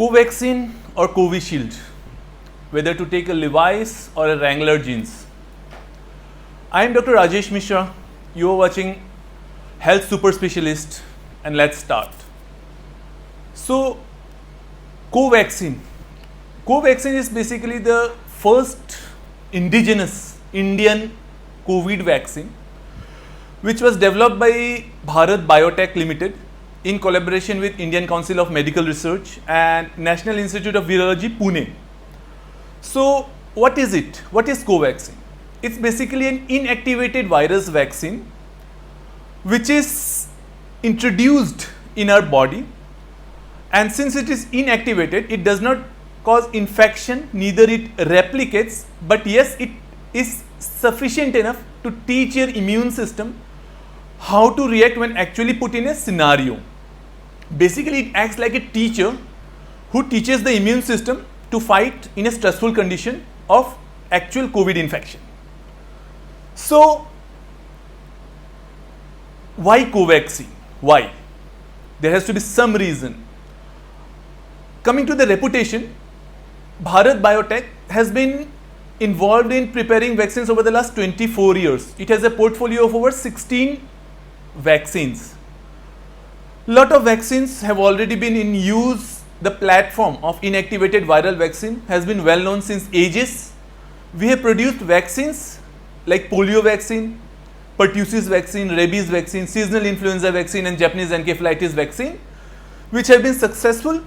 Covaxin or Covishield, whether to take a Levi's or a Wrangler jeans. I am Dr. Rajesh Mishra. You are watching Health Super Specialist, and let's start. So, Covaxin. Covaxin is basically the first indigenous Indian COVID vaccine, which was developed by Bharat Biotech Limited in collaboration with Indian Council of Medical Research and National Institute of Virology, Pune. So, what is it? What is Covaxin? It's basically an inactivated virus vaccine which is introduced in our body, and since it is inactivated, it does not cause infection, neither it replicates, but yes, it is sufficient enough to teach your immune system how to react when actually put in a scenario. Basically, it acts like a teacher who teaches the immune system to fight in a stressful condition of actual COVID infection. So, why Covaxin? Why? There has to be some reason. Coming to the reputation, Bharat Biotech has been involved in preparing vaccines over the last 24 years. It has a portfolio of over 16 vaccines. Lot of vaccines have already been in use. The platform of inactivated viral vaccine has been well known since ages. We have produced vaccines like polio vaccine, pertussis vaccine, rabies vaccine, seasonal influenza vaccine and Japanese encephalitis vaccine, which have been successful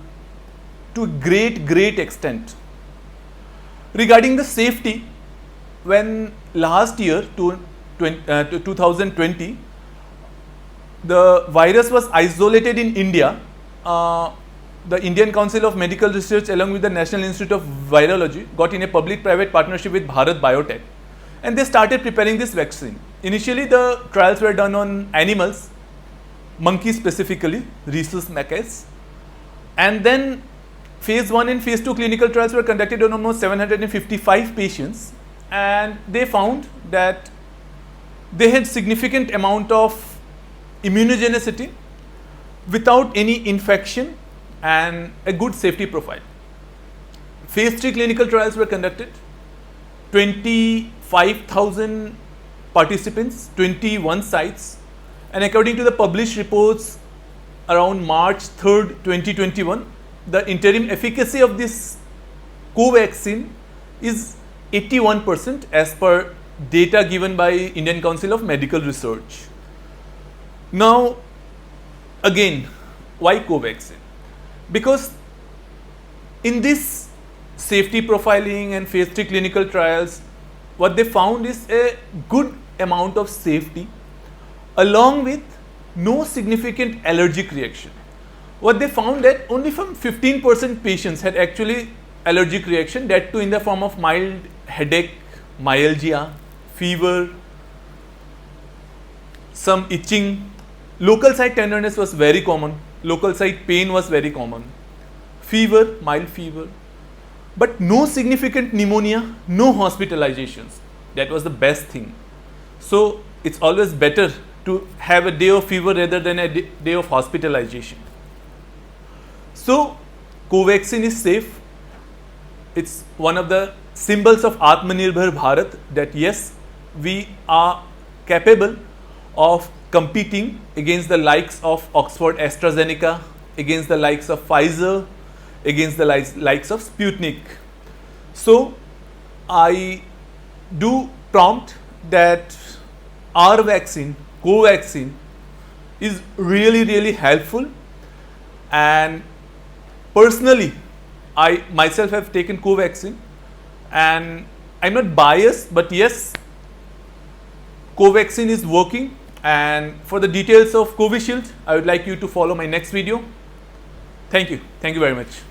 to a great extent. Regarding the safety, when last year, 2020, the virus was isolated in India, the Indian Council of Medical Research along with the National Institute of Virology got in a public-private partnership with Bharat Biotech, and they started preparing this vaccine. Initially, the trials were done on animals, monkeys specifically, rhesus macaques, and then phase 1 and phase 2 clinical trials were conducted on almost 755 patients, and they found that they had significant amount of immunogenicity without any infection and a good safety profile. Phase 3 clinical trials were conducted, 25,000 participants, 21 sites, and according to the published reports around March 3rd, 2021, the interim efficacy of this Covaxin is 81% as per data given by Indian Council of Medical Research. Now, again, why Covaxin? Because in this safety profiling and phase 3 clinical trials, what they found is a good amount of safety along with no significant allergic reaction. What they found that only from 15% patients had actually allergic reaction, that too in the form of mild headache, myalgia, fever, some itching. Local site tenderness was very common, local site pain was very common, fever, mild fever, but no significant pneumonia, no hospitalizations. That was the best thing. So, it's always better to have a day of fever rather than a day of hospitalization. So, Covaxin is safe. It's one of the symbols of Atmanirbhar Bharat, that yes, we are capable of competing against the likes of Oxford AstraZeneca, against the likes of Pfizer, against the likes of Sputnik. So, I do prompt that our vaccine, Covaxin, is really helpful, and personally, I myself have taken Covaxin, and I'm not biased, but yes, Covaxin is working. And for the details of Covishield, I would like you to follow my next video. Thank you very much.